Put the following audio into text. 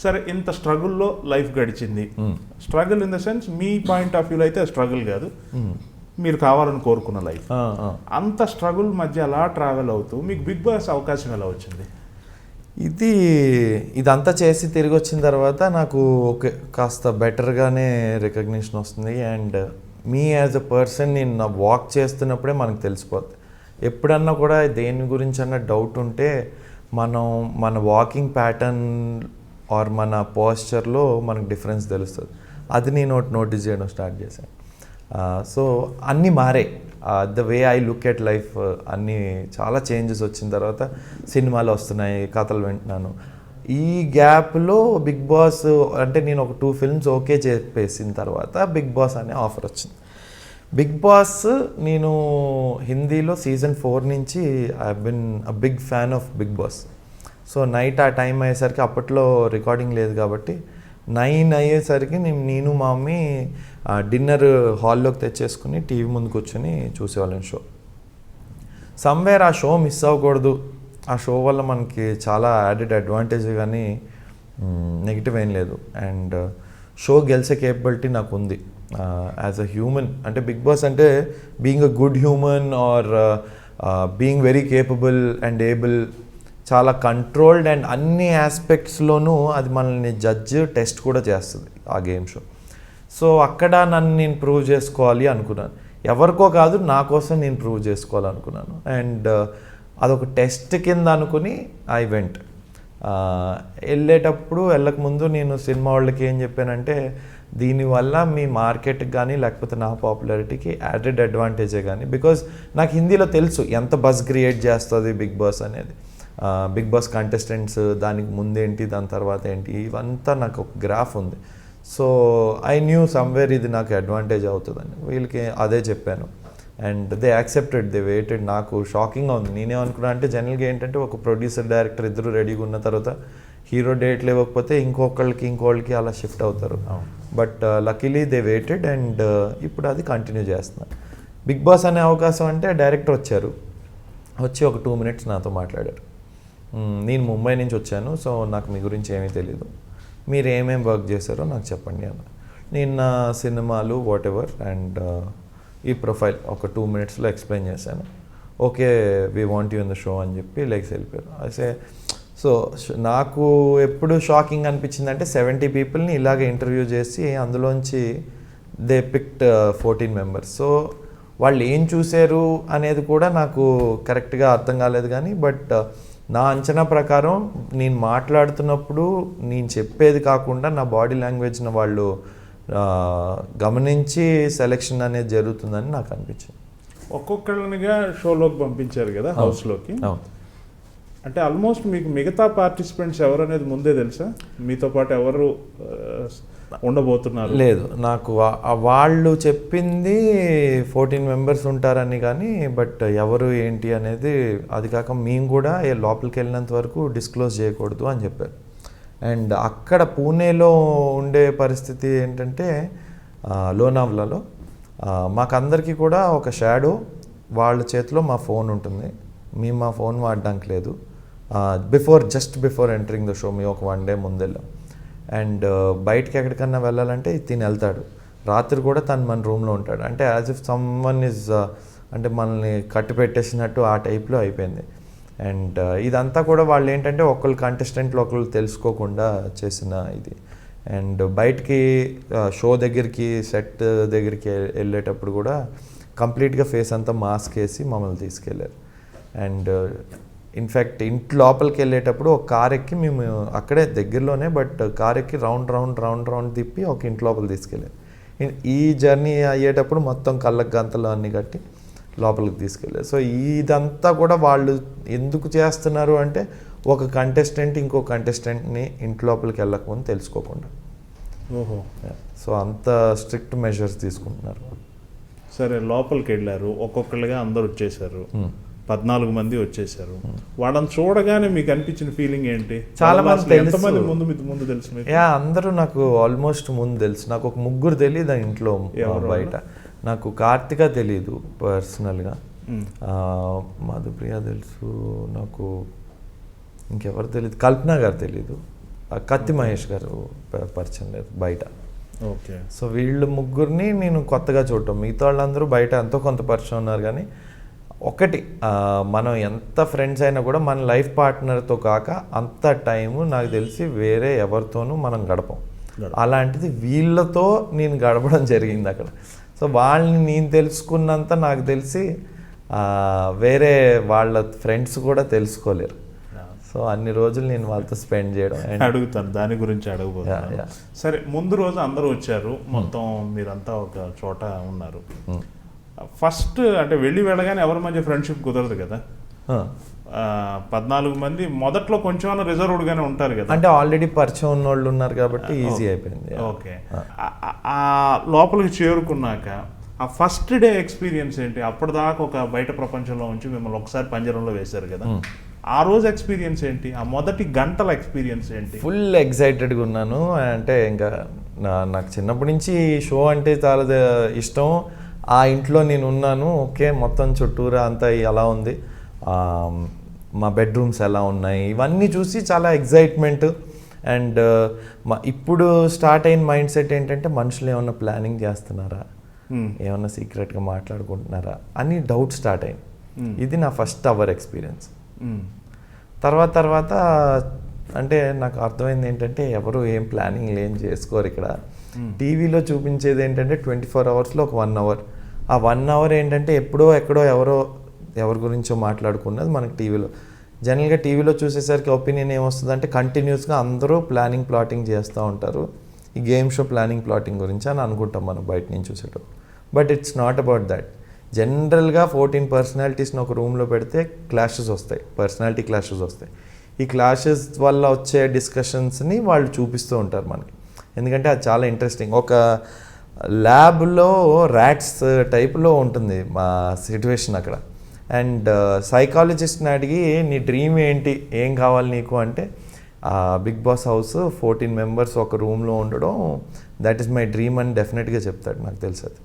సరే ఇంత స్ట్రగుల్లో లైఫ్ గడిచింది. Struggle in the sense me point of వ్యూలో అయితే స్ట్రగుల్ కాదు, మీరు కావాలని కోరుకున్న లైఫ్. అంత స్ట్రగుల్ మధ్య అలా ట్రావెల్ అవుతూ మీకు బిగ్ బాస్ అవకాశం ఎలా వచ్చింది? ఇదంతా చేసి తిరిగి వచ్చిన తర్వాత నాకు ఓకే కాస్త బెటర్గానే రికగ్నిషన్ వస్తుంది. And me as a person నేను నా వాక్ చేస్తున్నప్పుడే మనకు తెలిసిపోద్ది. ఎప్పుడన్నా కూడా దేని గురించి అన్న డౌట్ ఉంటే మన వాకింగ్ ప్యాటర్న్ ఆర్ మన పోస్చర్లో మనకు డిఫరెన్స్ తెలుస్తుంది. అది నేను నోటీస్ చేయడం స్టార్ట్ చేశాను. సో అన్నీ మారే, the way I look at life అన్నీ చాలా చేంజెస్ వచ్చిన తర్వాత సినిమాలు వస్తున్నాయి, కథలు వింటున్నాను. ఈ గ్యాప్లో బిగ్ బాస్ అంటే నేను ఒక 2 ఫిల్మ్స్ ఓకే చెప్పేసిన తర్వాత బిగ్ బాస్ అనే ఆఫర్ వచ్చింది. బిగ్ బాస్ నేను హిందీలో సీజన్ 4 నుంచి I been a big fan of Bigg Boss. So night ఆ టైం అయ్యేసరికి అప్పట్లో రికార్డింగ్ లేదు కాబట్టి 9 అయ్యేసరికి నేను మా మమ్మీ డిన్నర్ హాల్లోకి తెచ్చేసుకుని టీవీ ముందు కూర్చొని చూసేవాళ్ళం షో. సమ్వేర్ ఆ షో మిస్ అవ్వకూడదు, ఆ షో వల్ల మనకి చాలా యాడెడ్ అడ్వాంటేజ్ కానీ నెగిటివ్ ఏం లేదు. అండ్ షో గెలిచే కేపబిలిటీ నాకు ఉంది యాజ్ అ హ్యూమన్. అంటే బిగ్ బాస్ అంటే being a good human or being very capable and able, చాలా కంట్రోల్డ్ అండ్ అన్ని ఆస్పెక్ట్స్లోనూ అది మనల్ని జడ్జ్ టెస్ట్ కూడా చేస్తుంది ఆ గేమ్ షో. సో అక్కడ నన్ను నేను ప్రూవ్ చేసుకోవాలి అనుకున్నాను. ఎవరికో కాదు, నా కోసం నేను ప్రూవ్ చేసుకోవాలనుకున్నాను. అండ్ అదొక టెస్ట్ కింద అనుకుని ఐ వెంట్. వెళ్ళకముందు నేను సినిమా వాళ్ళకి ఏం చెప్పానంటే, దీనివల్ల మీ మార్కెట్కి కానీ లేకపోతే నా పాపులారిటీకి యాడెడ్ అడ్వాంటేజే కానీ, బికాజ్ నాకు హిందీలో తెలుసు ఎంత బజ్ క్రియేట్ చేస్తుంది బిగ్ బాస్ అనేది. బిగ్ బాస్ కంటెస్టెంట్స్, దానికి ముందేంటి దాని తర్వాత ఏంటి, ఇవంతా నాకు ఒక గ్రాఫ్ ఉంది. సో ఐ న్యూ సమ్వేర్ ఇది నాకు అడ్వాంటేజ్ అవుతుందని వీళ్ళకి అదే చెప్పాను. And they accepted, they weighted. నాకు షాకింగ్గా ఉంది. నేనేమనుకున్నా అంటే జనరల్గా ఏంటంటే ఒక ప్రొడ్యూసర్ డైరెక్టర్ ఇద్దరు రెడీగా ఉన్న తర్వాత హీరో డేట్లు ఇవ్వకపోతే ఇంకోళ్ళకి అలా షిఫ్ట్ అవుతారు. But luckily they weighted and ఇప్పుడు అది కంటిన్యూ చేస్తున్నారు. బిగ్ బాస్ అనే అవకాశం అంటే డైరెక్టర్ వచ్చి ఒక 2 minutes నాతో మాట్లాడారు. నేను ముంబై నుంచి వచ్చాను, సో నాకు మీ గురించి ఏమీ తెలీదు, మీరు ఏమేమి వర్క్ చేశారో నాకు చెప్పండి అన్న. నేను నా సినిమాలు వాట్ ఎవర్ అండ్ ఈ ప్రొఫైల్ ఒక 2 minutesలో ఎక్స్ప్లెయిన్ చేశాను. Okay we want you in the show అని చెప్పి లైక్స్ వెళ్ళిపోయారు. అయితే సో నాకు ఎప్పుడు షాకింగ్ అనిపించింది అంటే 70 peopleని ఇలాగే ఇంటర్వ్యూ చేసి అందులోంచి దే పిక్డ్ 14 members. సో వాళ్ళు ఏం చూశారు అనేది కూడా నాకు కరెక్ట్గా అర్థం కాలేదు కానీ, బట్ నా అంచనా ప్రకారం నేను మాట్లాడుతున్నప్పుడు నేను చెప్పేది కాకుండా నా బాడీ లాంగ్వేజ్ని వాళ్ళు గమనించి సెలెక్షన్ అనేది జరుగుతుందని నాకు అనిపించింది. ఒక్కొక్కళ్ళనిగా షోలోకి పంపించారు కదా, హౌస్లోకి. అంటే ఆల్మోస్ట్ మీకు మిగతా పార్టిసిపెంట్స్ ఎవరు అనేది ముందే తెలుసా? మీతో పాటు ఎవరు ఉండబోతున్నారు? లేదు, నాకు వాళ్ళు చెప్పింది 14 members ఉంటారని కానీ, బట్ ఎవరు ఏంటి అనేది, అది కాక మేము కూడా లోపలికి వెళ్ళినంత వరకు డిస్క్లోజ్ చేయకూడదు అని చెప్పారు. అండ్ అక్కడ పూణేలో ఉండే పరిస్థితి ఏంటంటే లోనావ్లాలో మాకందరికీ కూడా ఒక షాడో, వాళ్ళ చేతిలో మా ఫోన్ ఉంటుంది. మేము మా ఫోన్ వాడడానికి లేదు. Just before entering the show మేము ఒక 1 day ముందు వెళ్ళాం. అండ్ బయటకి ఎక్కడికన్నా వెళ్ళాలంటే తిని వెళ్తాడు. రాత్రి కూడా తను మన రూమ్లో ఉంటాడు. అంటే యాజ్ ఇఫ్ సమ్వన్ ఇస్ అంటే మనల్ని కట్టి పెట్టేసినట్టు ఆ టైప్లో అయిపోయింది. అండ్ ఇదంతా కూడా వాళ్ళు ఏంటంటే ఒకళ్ళు కంటెస్టెంట్లు ఒకళ్ళు తెలుసుకోకుండా చేసిన ఇది. అండ్ బయటికి షో దగ్గరికి సెట్ దగ్గరికి వెళ్ళేటప్పుడు కూడా కంప్లీట్గా ఫేస్ అంతా మాస్క్ వేసి మమ్మల్ని తీసుకెళ్ళారు. అండ్ ఇన్ఫ్యాక్ట్ ఇంటి లోపలికి వెళ్ళేటప్పుడు ఒక కార్ ఎక్కి మేము అక్కడే దగ్గరలోనే, బట్ కార్ ఎక్కి రౌండ్ తిప్పి ఒక ఇంటి లోపల తీసుకెళ్ళారు. ఈ జర్నీ అయ్యేటప్పుడు మొత్తం కళ్ళకు గంతలు అన్నీ కట్టి లోపలికి తీసుకెళ్ళారు. సో ఇదంతా కూడా వాళ్ళు ఎందుకు చేస్తున్నారు అంటే ఒక కంటెస్టెంట్ ఇంకో కంటెస్టెంట్ని ఇంటి లోపలికి వెళ్ళకముందు తెలుసుకోకుండా. ఓహో. సో అంత స్ట్రిక్ట్ మెజర్స్ తీసుకుంటున్నారు. సరే, లోపలికి వెళ్ళారు, ఒక్కొక్కళ్ళుగా అందరు వచ్చేసారు, 14 మంది వచ్చేసారు. వాళ్ళని చూడగానే మీకు అనిపించిన ఫీలింగ్ ఏంటి? చాలా మంది ఎంతమంది ముందు తెలుసు మీకు? అందరూ నాకు ఆల్మోస్ట్ ముందు తెలుసు. నాకు ఒక 3 తెలియదు ఇంట్లో బయట. నాకు కార్తిక తెలీదు పర్సనల్గా, మధుప్రియ తెలుసు, నాకు ఇంకెవరు తెలీదు, కల్పన గారు తెలీదు, కత్తి మహేష్ గారు పరిచయం లేదు బయట. ఓకే. సో వీళ్ళు ముగ్గురిని నేను కొత్తగా చూడటం, మిగతా వాళ్ళందరూ బయట ఎంతో కొంత పరిచయం ఉన్నారు. కానీ ఒకటి, మనం ఎంత ఫ్రెండ్స్ అయినా కూడా మన లైఫ్ పార్ట్నర్తో కాక అంత టైము నాకు తెలిసి వేరే ఎవరితోనూ మనం గడపం. అలాంటిది వీళ్ళతో నేను గడపడం జరిగింది అక్కడ. సో వాళ్ళని నేను తెలుసుకున్నంత నాకు తెలిసి వేరే వాళ్ళ ఫ్రెండ్స్ కూడా తెలుసుకోలేరు. సో అన్ని రోజులు నేను వాళ్ళతో స్పెండ్ చేయడం. అడుగుతాను, దాని గురించి అడగబోతున్నాను. సరే, ముందు రోజు అందరూ వచ్చారు, మొత్తం మీరంతా ఒక చోట ఉన్నారు. ఫస్ట్ అంటే వెళ్ళగానే ఎవరి మధ్య ఫ్రెండ్షిప్ కుదరదు కదా. 14 మంది మొదట్లో కొంచెం రిజర్వ్డ్ గానే ఉంటారు కదా. అంటే ఆల్రెడీ పరిచయం ఉన్న వాళ్ళు ఉన్నారు కాబట్టి ఈజీ అయిపోయింది. ఓకే. ఆ లోపలికి చేరుకున్నాక ఆ ఫస్ట్ డే ఎక్స్పీరియన్స్ ఏంటి? అప్పటిదాకా ఒక బయట ప్రపంచంలో ఉంచి మిమ్మల్ని ఒకసారి పంజరంలో వేశారు కదా, ఆ రోజు ఎక్స్పీరియన్స్ ఏంటి? ఆ మొదటి గంటల ఎక్స్పీరియన్స్ ఏంటి? ఫుల్ ఎక్సైటెడ్గా ఉన్నాను. అంటే ఇంకా నాకు చిన్నప్పటి నుంచి షో అంటే చాలా ఇష్టం. ఆ ఇంట్లో నేను ఉన్నాను. ఓకే, మొత్తం చుట్టూరా అంతా ఎలా ఉంది, మా బెడ్రూమ్స్ ఎలా ఉన్నాయి, ఇవన్నీ చూసి చాలా ఎగ్జైట్మెంట్. అండ్ ఇప్పుడు స్టార్ట్ అయిన మైండ్ సెట్ ఏంటంటే మనుషులు ఏమన్నా ప్లానింగ్ చేస్తున్నారా, ఏమన్నా సీక్రెట్గా మాట్లాడుకుంటున్నారా అని డౌట్ స్టార్ట్ అయింది. ఇది నా ఫస్ట్ అవర్ ఎక్స్పీరియన్స్. తర్వాత అంటే నాకు అర్థమైంది ఏంటంటే ఎవరు ఏం ప్లానింగ్ ఏం చేసుకోరు ఇక్కడ. టీవీలో చూపించేది ఏంటంటే 24 అవర్స్లో ఒక 1 అవర్. ఆ 1 అవర్ ఏంటంటే ఎప్పుడో ఎక్కడో ఎవరి గురించో మాట్లాడుకున్నది మనకి టీవీలో. జనరల్గా టీవీలో చూసేసరికి ఒపీనియన్ ఏమొస్తుందంటే కంటిన్యూస్గా అందరూ ప్లానింగ్ ప్లాటింగ్ చేస్తూ ఉంటారు, ఈ గేమ్ షో ప్లానింగ్ ప్లాటింగ్ గురించి అని అనుకుంటాం మనం బయట నుంచి చూసేటప్పుడు. But it's not about that. జనరల్గా 14 పర్సనాలిటీస్ని ఒక రూమ్లో పెడితే క్లాషెస్ వస్తాయి, పర్సనాలిటీ క్లాషెస్ వస్తాయి. ఈ క్లాషెస్ వల్ల వచ్చే డిస్కషన్స్ని వాళ్ళు చూపిస్తూ ఉంటారు మనకి, ఎందుకంటే అది చాలా ఇంట్రెస్టింగ్. ఒక ల్యాబ్లో ర్యాట్స్ టైప్లో ఉంటుంది మా సిట్యువేషన్ అక్కడ. అండ్ సైకాలజిస్ట్ని అడిగి నీ డ్రీమ్ ఏంటి, ఏం కావాలి నీకు అంటే బిగ్ బాస్ హౌస్ 14 మెంబర్స్ ఒక రూమ్లో ఉండడం, దట్ ఈస్ మై డ్రీమ్ అని డెఫినెట్గా చెప్తాడు, నాకు తెలుసు అది.